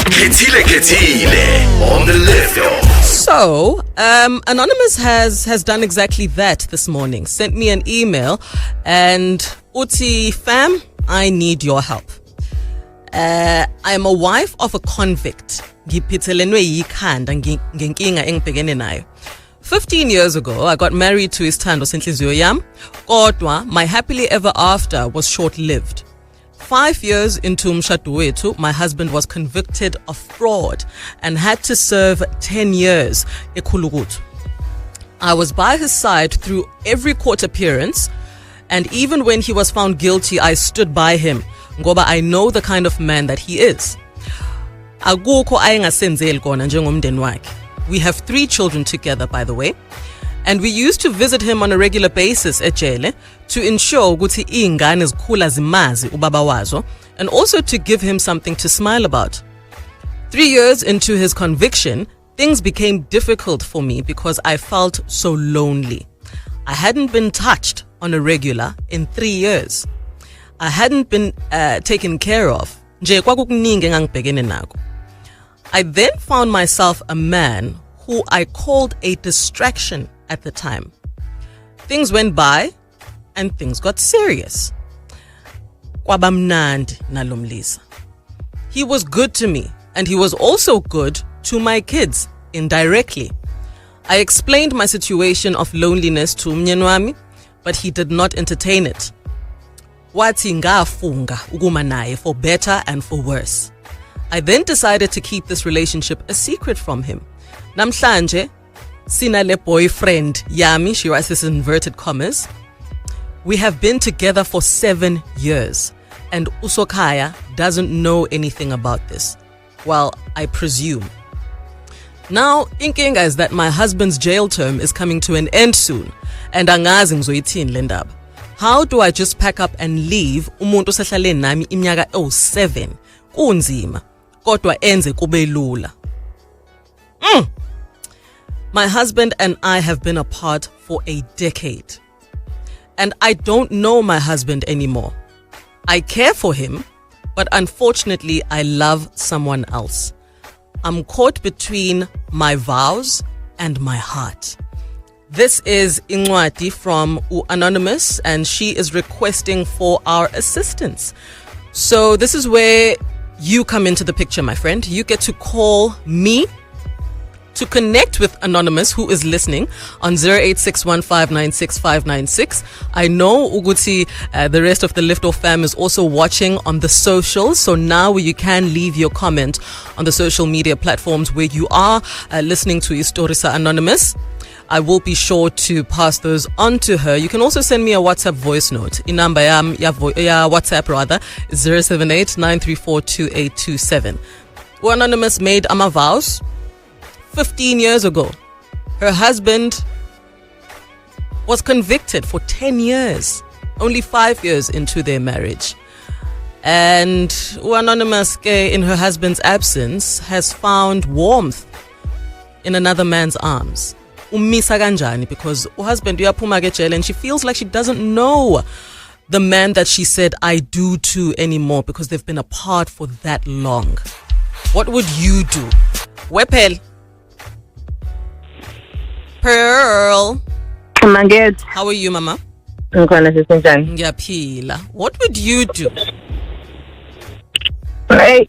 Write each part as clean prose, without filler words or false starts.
Kethile on the lift. So, Anonymous has done exactly that this morning. Sent me an email and Uti fam, I need your help. I am a wife of a convict. Ngipithelelwe yikhanda ngenkinga engibhekene nayo. 15 years ago, I got married to Isthando Senhliziyo Yam. Kodwa, my happily ever after was short-lived. 5 years into umshado wethu, my husband was convicted of fraud and had to serve 10 years eKhulukutu. I was by his side through every court appearance, and even when he was found guilty, I stood by him. Ngoba I know the kind of man that he is. Akukho ayengasenzeli kona njengomndeni wakhe. We have 3 children together, by the way. And we used to visit him on a regular basis ejele to ensure ukuthi ingane zikhula zimazi ubaba wazo, and also to give him something to smile about. 3 years into his conviction, things became difficult for me because I felt so lonely. I hadn't been touched on a regular in 3 years. I hadn't been taken care of. Nje kwakukuningi engangibhekene nakho. I then found myself a man who I called a distraction at the time. Things went by and things got serious. Kwabamnandi nalomlisa. He was good to me and he was also good to my kids indirectly. I explained my situation of loneliness to umnyeni wami, but he did not entertain it. Wathi ngafunga ukuma naye for better and for worse. I then decided to keep this relationship a secret from him. Namhlanje, sinale boyfriend yami, she writes this in inverted commas. We have been together for 7 years, and Usokaya doesn't know anything about this. Well, I presume. Now, inkinga is that my husband's jail term is coming to an end soon, and angazi ngizoyithini le ndaba. How do I just pack up and leave umuntu osehlale nami iminyaka 7? Kunzima, kodwa enze kube lula. My husband and I have been apart for a decade. And I don't know my husband anymore. I care for him, but unfortunately I love someone else. I'm caught between my vows and my heart. This is Ingwati from Anonymous, and she is requesting for our assistance. So this is where you come into the picture, my friend. You get to call me to connect with Anonymous, who is listening, on 0861596596. I know Uguti, the rest of the Liftoff fam is also watching on the socials. So now you can leave your comment on the social media platforms where you are listening to Istorisa Anonymous. I will be sure to pass those on to her. You can also send me a WhatsApp voice note. In number WhatsApp rather is 078-934-2827. Anonymous made ama vows 15 years ago. Her husband was convicted for 10 years, only 5 years into their marriage. And Anonymous, in her husband's absence, has found warmth in another man's arms. Umisa kanjani, because her husband uyaphuma ke jail and she feels like she doesn't know the man that she said I do to anymore because they've been apart for that long. What would you do? Wepel. Pearl. How are you, Mama? Ngiyaphila. What would you do? Hey,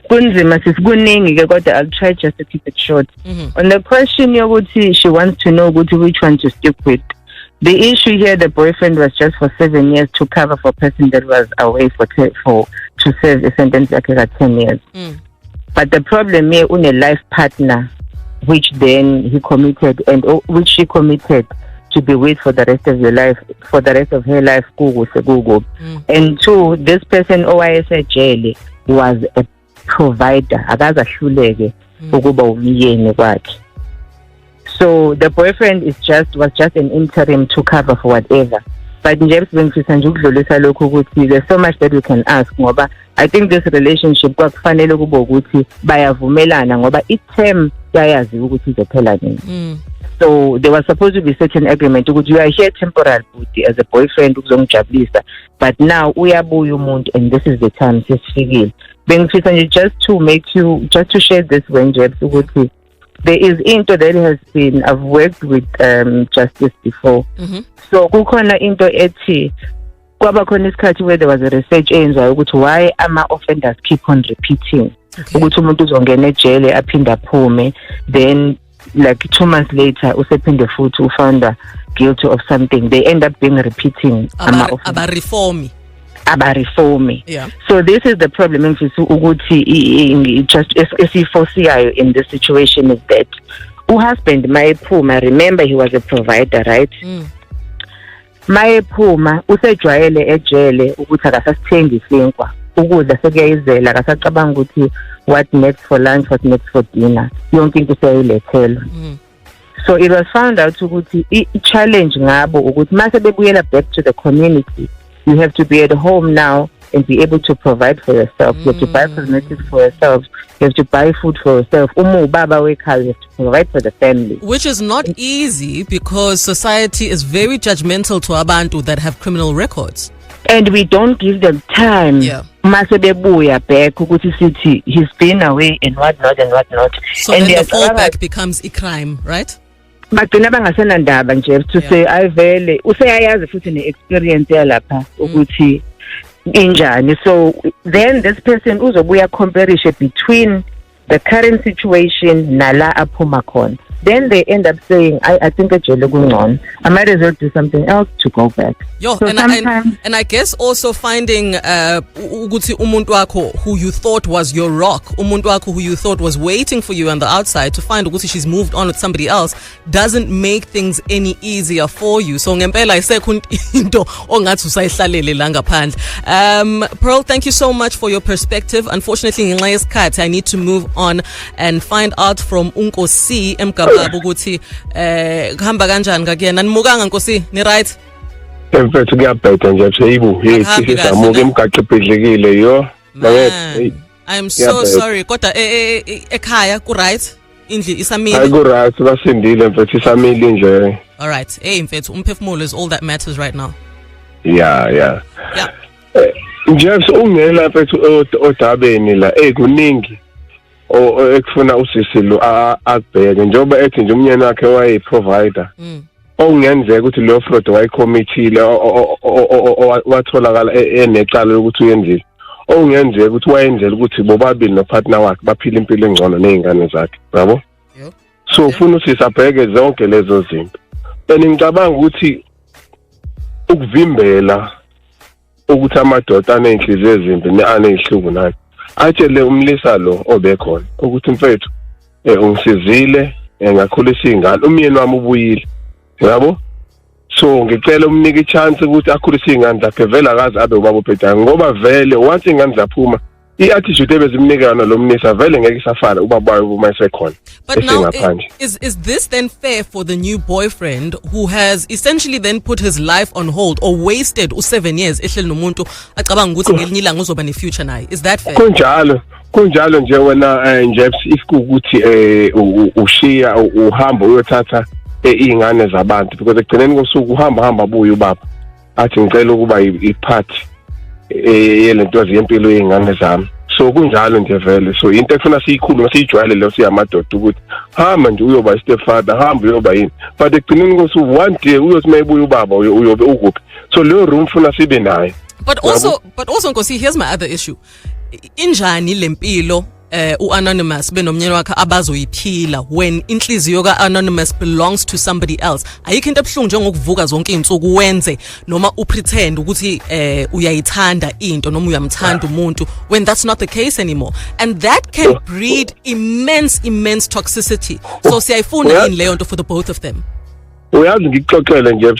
kunzima sisikuningi ke kodwa I'll try just to keep it short. On the question yokuthi she wants to know which one to stick with. The issue here, the boyfriend was just for 7 years to cover for a person that was away to serve a sentence like 10 years. But the problem here, a life partner, which then he committed and which she committed to be with for the rest of your life, for the rest of her life. And 2, this person jail was a provider. So the boyfriend was just an interim to cover for whatever. But there's so much that we can ask. I think this relationship so there was supposed to be certain agreement. You are here temporarily as a boyfriend, but now we are and this is the time. Bengifisa nje just to share this when Jebs ukuthi there is into that has been, I've worked with justice before. So kukhona into ethi kwaba khona isikhathi where there was a research enziwayo ukuthi why ama-offenders keep on repeating. Ukuthi umuntu uzongena ejele aphinde aphume, then like 2 months later usephinde futhi ufounder guilty of something. They end up being repeating aba-reformi. Yeah. So this is the problem ukuthi just esifosiyayo in this situation is that husband mayephuma, remember he was a provider, right? Mayephuma usejwayele ejele ukuthi akasasithengi isinkwa, ukudla sekuyayizela, akasacabanga ukuthi what next for lunch, what next for dinner, yonke into seyayilethela. So it was found out ukuthi i-challenge ngabo ukuthi mase bebuyela back to the community, you have to be at home now and be able to provide for yourself. You have to buy cosmetics for yourself. You have to buy food for yourself. Ubaba wekhaya, you have to provide for the family. Which is not easy because society is very judgmental to abantu that have criminal records. And we don't give them time. Yeah. Mase bebuya back ukuthi sithi he's been away and whatnot and whatnot. So and then the fallback becomes a crime, right? Bagcina bangasenandaba nje to say ayivele useyayazi futhi ne-experience yalapha ukuthi injani. So then this person uzobuya comparishe between the current situation nala aphuma khona. Then they end up saying, I think ejele kungcono. I might as well do something else to go back. Yo, so and I guess also finding ukuthi umuntu wakho who you thought was your rock, umuntu wakho who you thought was waiting for you on the outside, to find ukuthi she's moved on with somebody else doesn't make things any easier for you. So ngempela isekho into ongathi usayihlalele la ngaphandle. Pearl, thank you so much for your perspective. Unfortunately ngenxa yesikhathi I need to move on and find out from uNkosi Emgaba ukuthi kuhamba kanjani ngakuyena. Nimukanga Nkosi, ni right? Mfethu kuyabheda nje seyibu sisamuka emgaqo ebhedlekile yo. I'm so sorry kodwa ekhaya ku right? Indli isamile. Hayi ku right, basindile mfethu isamile nje. All right. Hey mfethu umphefumulo is all that matters right now. Yeah. Nje ungena mfethu odabeni la kuningi ekufuna usisi lo akubheke njengoba ethi nje umnyeni wakhe wayeprovider. Ongenzeka ukuthi lo fraud wayicommittee watholakala enecala lokuthi uyenzile. Ongenzeka ukuthi wayenzela ukuthi bobabili nopartner wakhe baphile impilo engcono nezingane zakhe, yabo? So ufuna usisi abheke zonke lezo zinto. Ngicabanga ukuthi ukuvimbela ukuthi amadoda anenhliziyo ezimbi anezihluku nathi atshele umlisa lo obekhona ukuthi mfethu ungisizile ngakhulisa izingane, umyeni wami ubuyile, yabo? So ngicela umnike ichance ukuthi akhulise izingane zakhe vele akazi abe ubaba ophethayo, ngoba vele wathi ingane zaphuma i-attitude ebezimnikana lo mnisa vele ngeke isafana ubaba wayo uma esekhona. But now, is this then fair for the new boyfriend who has essentially then put his life on hold or wasted 7 years ehleli nomuntu acabanga ukuthi ngelinye ilanga uzoba ne-future naye? Is that fair? Kunjalo nje wena nje ifikuthi ushiya uhamba uyothatha izingane zabantu, because ekugcineni kosuku uhamba buya ubaba athi ngicela ukuba iphathi yelento yempilo yezingane zami. So kunjalo nje vele. So into ekufuna siyikhulu masijwayele lo siyamadoda ukuthi hamba nje uyoba stepfather, hamba uyoba yini, but ekugcineni kosuku one day uyothi mayibuya ubaba uyobe ukuphi. So leyo room funa sibe nayo. But also Nkosi, here's my other issue. Injani lempilo uAnonymous benomnyeni wakhe abazoyiphila when inhliziyo kaAnonymous belongs to somebody else? Ayikho into ebuhlungu njengokuvuka zonke izinsuku wenze noma upretend ukuthi uyayithanda into noma uyamthanda umuntu when that's not the case anymore, and that can breed immense toxicity. So siyayifuna in leyo nto for the both of them. Uyazi ngikuxoxele nje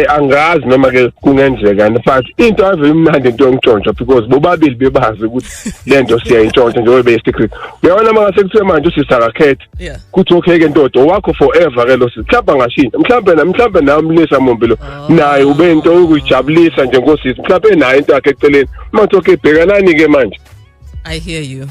angazi noma ke kungenzeka, but into ave imnandi into yongitshontsha because bobabili bebazi ukuthi lento siyayintshontsha nje webe secret. Uyabona manje sekuthiwe manje usisakakhethe kuthi okay ke ntodo wakho forever ke lo sihlamba ngashintsha mhlambe namlisa mombilo naye ube into ukujabulisa nje ngosisi mhlambe naye into yakhe eceleni manje okay bhekanani ke manje. I hear you.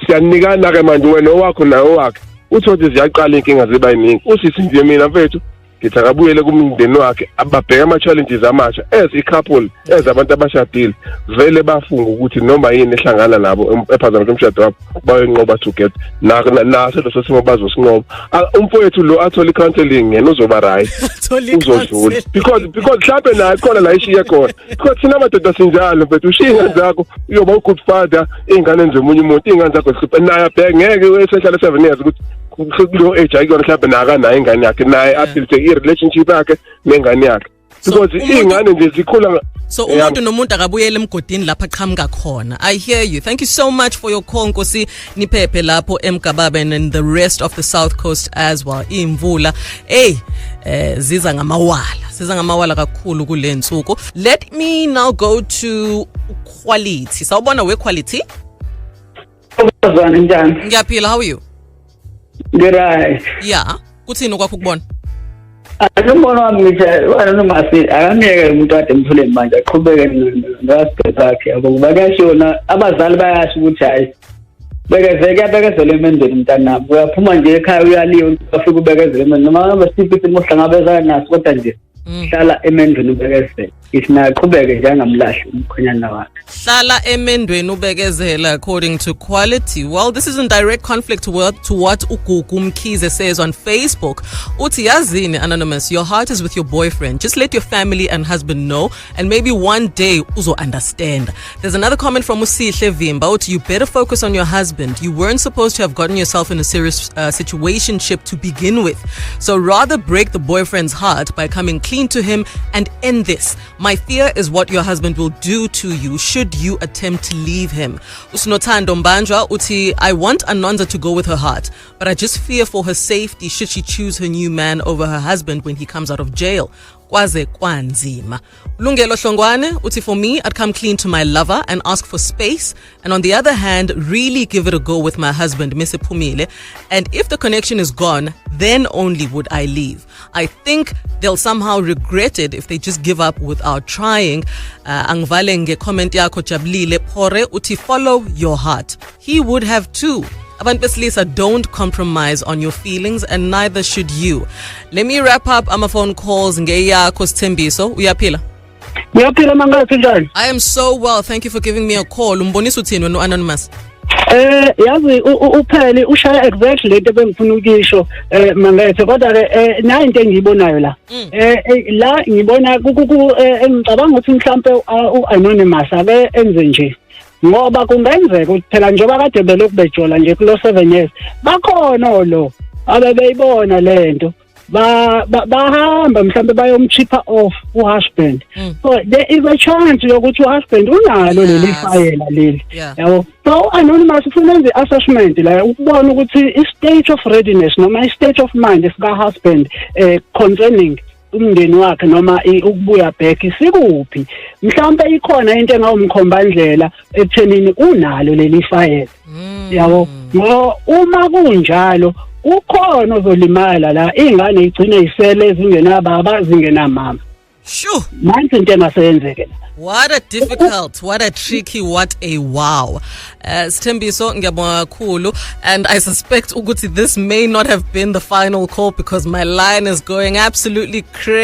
Siyanikana ke manje wena wakho nawe wakhe uthothi ziyaqala inkinga ziba yiningi. Usisi nje mina mfethu ngithi akabuyele kumndeni wakhe ababheka ama-challenges amasha as i-couple as abantu abashadile vele bafunga ukuthi noma yini ehlangana nabo ephazamisa umshado wabo bayenqoba together naso leso simo bazosinqoba umfowethu lo athola i-counseling yena uzoba right uzodlula because mhlawumbe naye khona la ishiye khona because thina amadoda sinjalo mfethu ushiye ingane zakho uyoba u-good father iy'ngane nje omunye umuntu iy'ngane zakho zihluphe naye abheke ngeke wesehlala 7 years ukuthi kulo age ayikona mhlawumbe nakanayo ingane yakhe naye abuild i-relationship yakhe nengane yakhe because iy'ngane nje zikhula. So umuntu nomuntu akabuyele emgodini lapha qhamuka khona. I hear you. Thank you so much for your call Nkosi Niphephe lapho eMkababen and the rest of the South Coast as well. Imvula ziza ngamawala kakhulu kule nsuku. Let me now go to Quality. Sawubona we Quality? Ngiyaphila, how are you? Right. Yeah. Kuthini kwakho ukubona? Akubona wami ngithi noma akamiyeke umuntu ade emthuleni manje aqhubeke ngasiphethe sakhe ngoba kuyashona abazali bayasho ukuthi hayi bekezela emendweni mntanami uyaphuma nje ekhaya uyaliwa ufike ubekezele emendweni noma ngaba siphi mohlangabezana naso kodwa nje hlala emendweni ubekezele ithi naqhubeke njengamlahli umkhonyana wakhe hlala emendweni ubekezela according to Quality. Well, this is in direct conflict to what Ugugu Mkhize says on Facebook. Uthi yazini Anonymous, your heart is with your boyfriend. Just let your family and husband know and maybe one day uzo understand. There's another comment from Usihle Vimba. Uthi you better focus on your husband. You weren't supposed to have gotten yourself in a serious situationship to begin with. So rather break the boyfriend's heart by coming clean to him and end this. My fear is what your husband will do to you should you attempt to leave him. Usnothando Mbanjwa uthi I want Anonza to go with her heart, but I just fear for her safety should she choose her new man over her husband when he comes out of jail. Kwaze kwanzima. Lungelo Hlongwane uthi for me I'd come clean to my lover and ask for space, and on the other hand really give it a go with my husband Mise Phumile, and if the connection is gone then only would I leave. I think they'll somehow regret it if they just give up without trying. Angivale nge comment yakho Jabulile Phore uthi follow your heart. He would have too. Abantu besilisa, don't compromise on your feelings and neither should you. Let me wrap up phone calls ngeyakho Sithembiso. Uyaphila? Ngiyaphila mangathi njani? I am so well. Thank you for giving me a call. Umbonisa uthini wena Anonymous? Yazi uphele ushaya exactly lento bengifuna ukisho mangethe kodwa ke nayo into engiyibonayo la la ngibona engicabanga ukuthi mhlambe uAnonymous ake enze nje ngoba kungenzeka ukuthi phela njengoba kade belokhu bejola nje kulo 7 years bakhona lo abebeyibona lento bahamba mhlambe bayomchipha off uhusband. So there is a chance yokuthi uhusband unalo leli fayela leli yabo. So Anonymous ufuna enze assessment la ukubona ukuthi i state of readiness noma i state of mind esika husband concerning umndeni wakhe noma ukubuya back isikuphi. Mhlawumbe ikhona into engawumkhombandlela ekuthenini unalo leli fayela yabo. Uma kunjalo ukhona ozolimala la ingane igcine isele ezingena baba zingena mama. Sure. Manje into engasenzeke. What a difficult, what a tricky, what a wow. Sithembiso ngiyabonga kakhulu, and I suspect ukuthi this may not have been the final call because my line is going absolutely crazy.